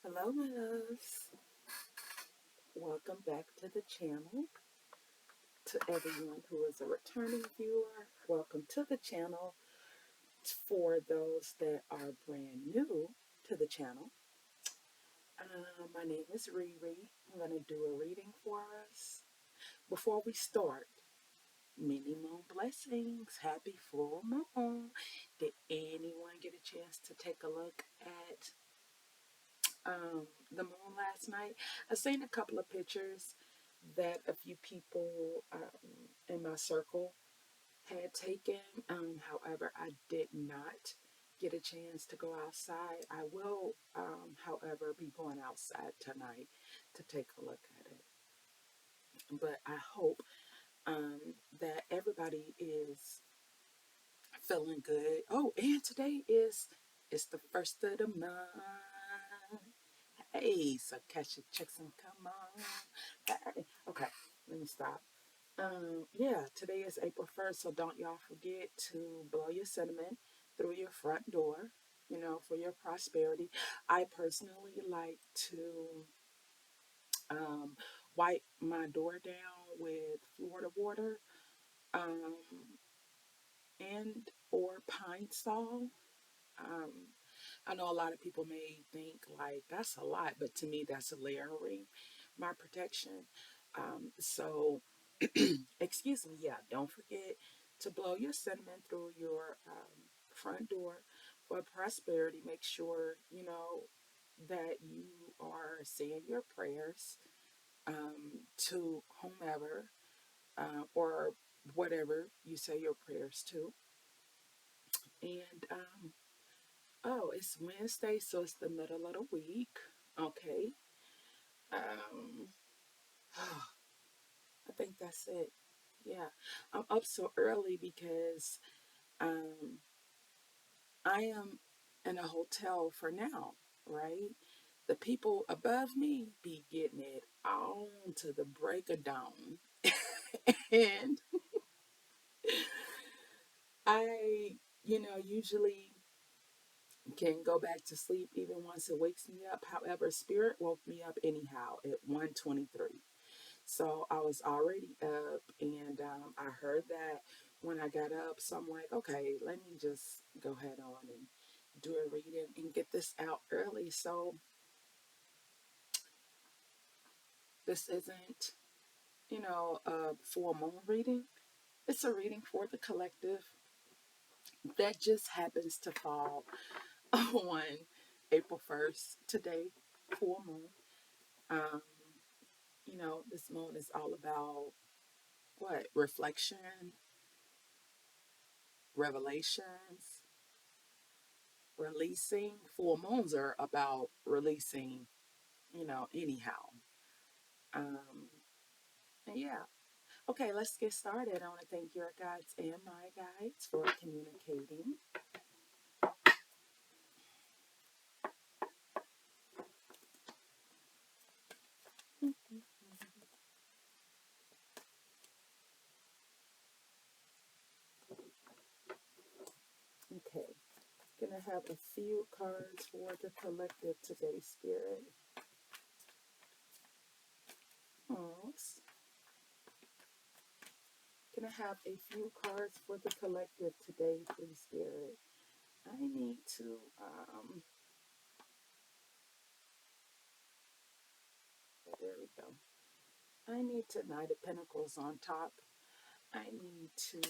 Hello, my loves. Welcome back to the channel. To everyone who is a returning viewer, welcome to the channel. For those that are brand new to the channel, my name is Riri. I'm going to do a reading for us. Before we start, many moon blessings. Happy full moon. Did anyone get a chance to take a look at the moon last night? I seen a couple of pictures that a few people in my circle had taken. However, I did not get a chance to go outside. I will, however, be going outside tonight to take a look at it. But I hope that everybody is feeling good. Oh, and today is it's the first of the month. Hey, so catch your chicks and come on. Hey. Okay, let me stop. Yeah, today is April 1st, so don't y'all forget to blow your cinnamon through your front door, for your prosperity. I personally like to um, wipe my door down with Florida water um, and or pine sol. Um, I know a lot of people may think like that's a lot, but to me that's layering my protection. So excuse me, yeah, don't forget to blow your cinnamon through your front door for prosperity. Make sure that you are saying your prayers to whomever or whatever you say your prayers to. And oh, it's Wednesday, so it's the middle of the week. Okay. Um, I think that's it. Yeah, I'm up so early because um, I am in a hotel for now, right? The people above me be getting it on to the break of dawn. And I, usually can go back to sleep even once it wakes me up. However, spirit woke me up anyhow at 1:23. So I was already up, and I heard that when I got up. So I'm like, okay, let me just go ahead on and do a reading and get this out early. So this isn't, a full moon reading. It's a reading for the collective that just happens to fall on April 1st today, full moon. Um, this moon is all about what? Reflection, revelations, releasing. Full moons are about releasing, anyhow. Um, and yeah. Okay, let's get started. I want to thank your guides and my guides for communicating. Okay, gonna have a few cards for the collective today, Spirit. Oh, gonna have a few cards for the collective today, please, Spirit. I need to, there we go. I need to Knight of Pentacles on top. I need to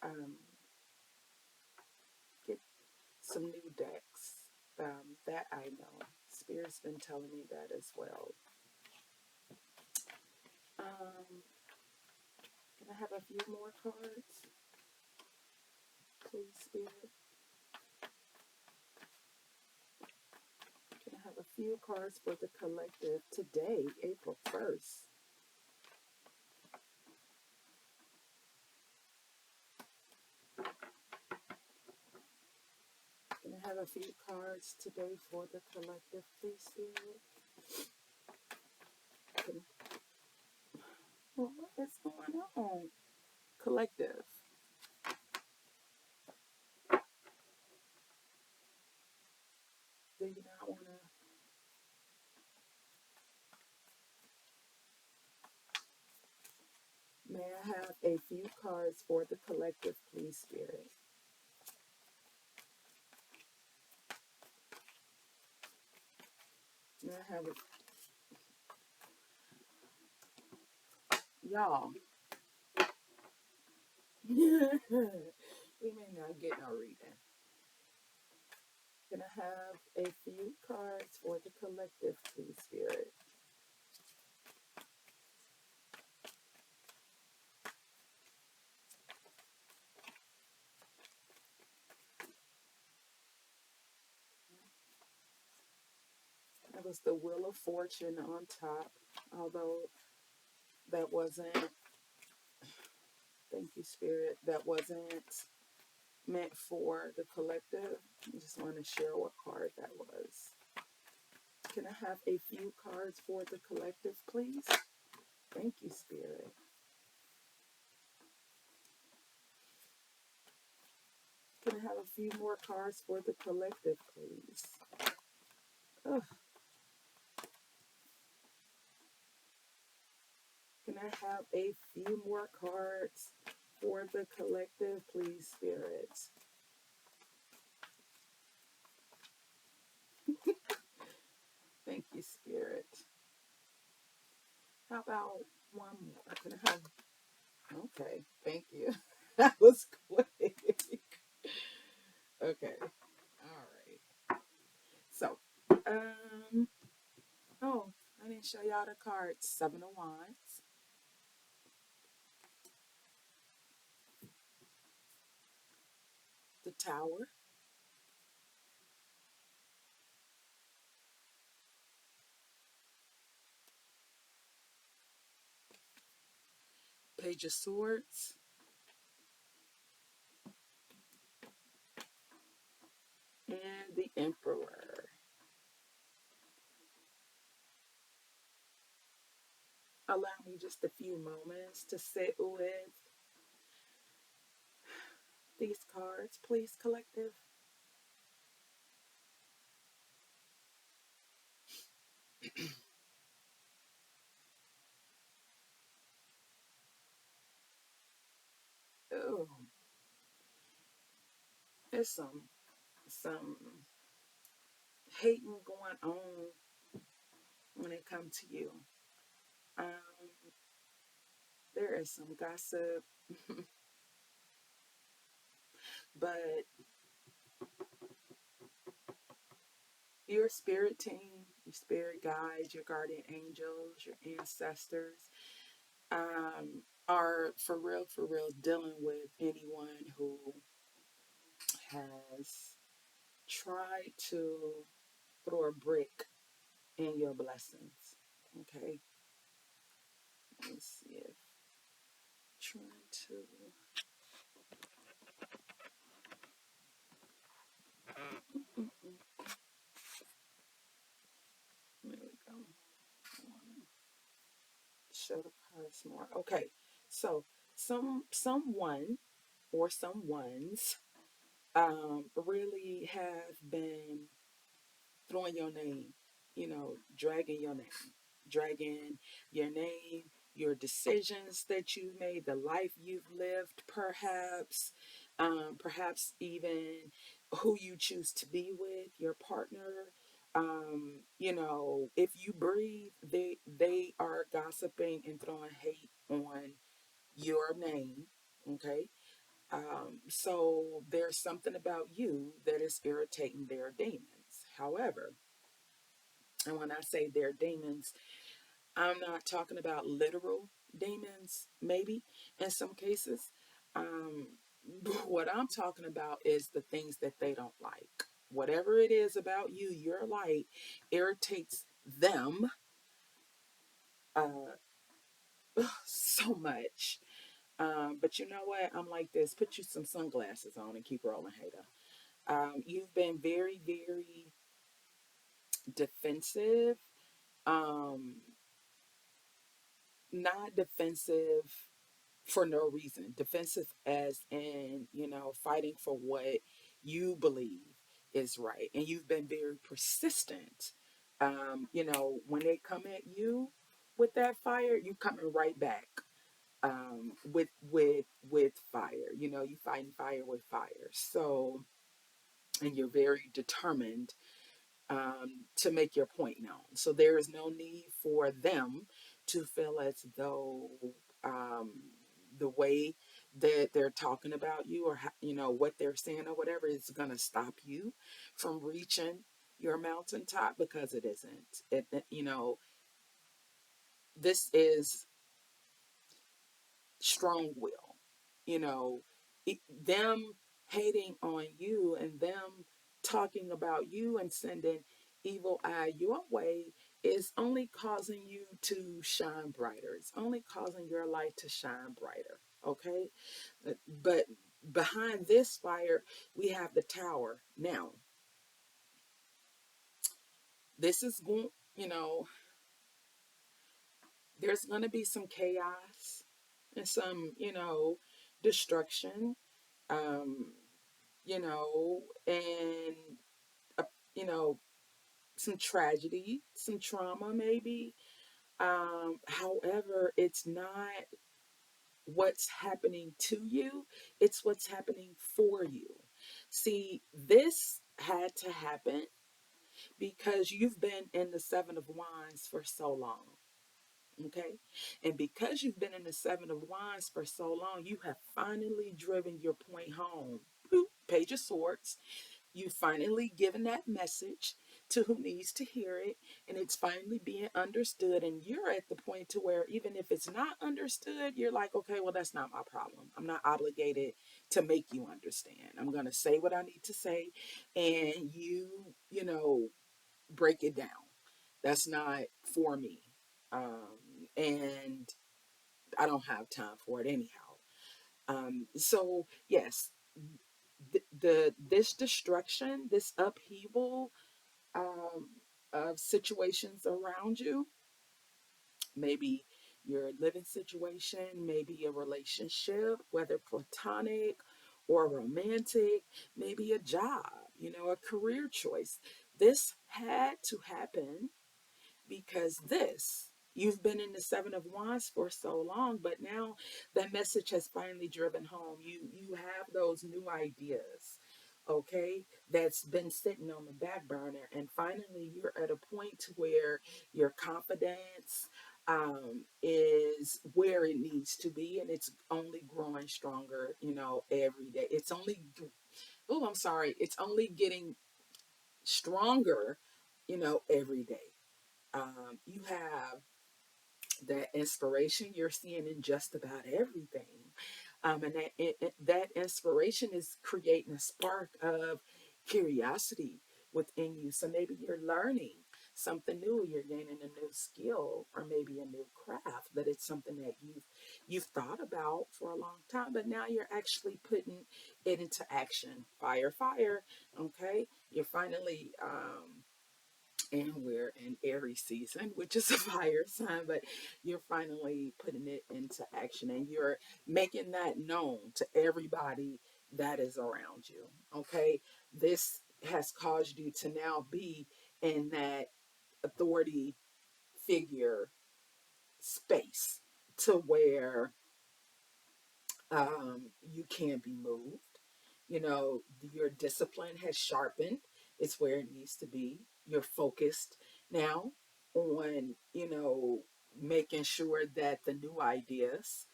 um, get some new decks. That I know. Spirit's been telling me that as well. Can I have a few more cards, please, Spirit? Can I have a few cards for the collective today, April 1st? Can I have a few cards today for the collective, please, Spirit? Can, well, what is going on? Collective. Do you not want to? May I have a few cards for the collective, please, Spirit? May I have a, y'all? We may not get no reading. Can I have a few cards for the collective, please, Spirit? That was the Wheel of Fortune on top, although that wasn't, thank you, Spirit, that wasn't meant for the collective. I just want to share what card that was. Can I have a few cards for the collective, please? Thank you, Spirit. Can I have a few more cards for the collective, please? Ugh. Can I have a few more cards for the collective, please, Spirit? Thank you, Spirit. How about one more? Can I have? Okay, thank you. That was quick. Okay, all right. So, um, oh, I didn't show y'all the cards. Seven of Wands, the Tower, Page of Swords, and the Emperor. Allow me just a few moments to sit with these cards, please, collective. Oh, there's some hating going on when it comes to you. Um, there is some gossip, but your spirit team, your spirit guides, your guardian angels, your ancestors, are for real, dealing with anyone who has tried to throw a brick in your blessings. Okay, let's see if trying to. Mm-mm. There we go. I want to show the cards more. Okay, so someone or someone's really have been throwing your name, dragging your name, dragging your name, your decisions that you've made, the life you've lived, perhaps even who you choose to be with, your partner. If you breathe, they are gossiping and throwing hate on your name. Okay. So there's something about you that is irritating their demons. However, and when I say their demons, I'm not talking about literal demons, maybe in some cases. Um, what I'm talking about is the things that they don't like. Whatever it is about you, your light irritates them uh, so much. But you know what? I'm like this. Put you some sunglasses on and keep rolling, hater. You've been very, very defensive. Um, Not defensive for no reason. Defensive as in, fighting for what you believe, is right. And you've been very persistent. When they come at you with that fire, you coming right back with fire. You fighting fire with fire. So, and you're very determined to make your point known. So there is no need for them to feel as though um, the way that they're talking about you, or what they're saying or whatever, is going to stop you from reaching your mountaintop, because it isn't. This is strong will. You know, them hating on you and them talking about you and sending evil eye your way is only causing you to shine brighter. It's only causing your light to shine brighter. Okay? But behind this fire, we have the tower. Now, this is going, there's going to be some chaos and some, destruction, um, and, uh, you know, some tragedy, some trauma, maybe. However, it's not what's happening to you, it's what's happening for you. See, this had to happen because you've been in the Seven of Wands for so long. Okay. And because you've been in the Seven of Wands for so long, you have finally driven your point home. Boop, Page of Swords. You've finally given that message to who needs to hear it, and it's finally being understood. And you're at the point to where even if it's not understood, you're like, okay, well, that's not my problem. I'm not obligated to make you understand. I'm going to say what I need to say, and break it down. That's not for me. And I don't have time for it anyhow. So yes, this destruction, this upheaval um, of situations around you, maybe your living situation, maybe a relationship, whether platonic or romantic, maybe a job, a career choice. This had to happen because you've been in the Seven of Wands for so long, but now that message has finally driven home. You have those new ideas, okay, that's been sitting on the back burner, and finally you're at a point to where your confidence is where it needs to be, and it's only growing stronger, every day. It's only getting stronger, every day. You have that inspiration you're seeing in just about everything. And that inspiration is creating a spark of curiosity within you. So maybe you're learning something new, you're gaining a new skill, or maybe a new craft, that it's something that you've thought about for a long time, but now you're actually putting it into action. Fire, fire. Okay, you're finally and we're in Aries season, which is a fire sign, but you're finally putting it into action, and you're making that known to everybody that is around you. Okay, this has caused you to now be in that authority figure space, to where you can be moved. Your discipline has sharpened. It's where it needs to be. You're focused now on, making sure that the new ideas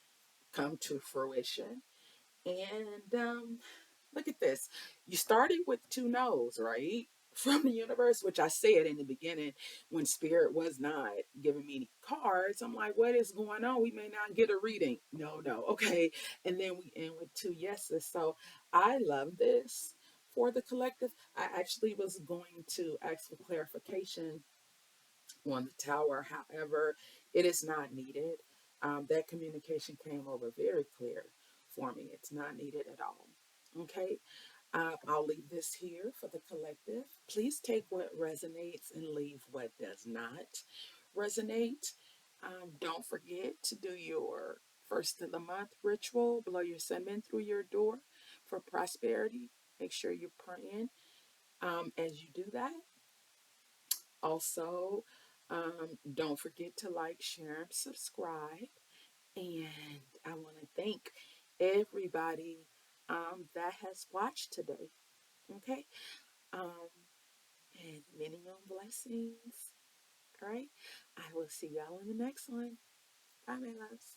come to fruition. And look at this. You started with two no's, right? From the universe, which I said in the beginning when Spirit was not giving me cards. I'm like, what is going on? We may not get a reading. No, no. Okay. And then we end with two yeses. So I love this for the collective. I actually was going to ask for clarification on the tower. However, it is not needed. That communication came over very clear for me. It's not needed at all. Okay. I'll leave this here for the collective. Please take what resonates and leave what does not resonate. Don't forget to do your first of the month ritual. Blow your cinnamon through your door for prosperity. Make sure you're praying As you do that, also, don't forget to like, share, and subscribe. And I want to thank everybody that has watched today. Okay. Um, and many on blessings. All right. I will see y'all in the next one. Bye, my loves.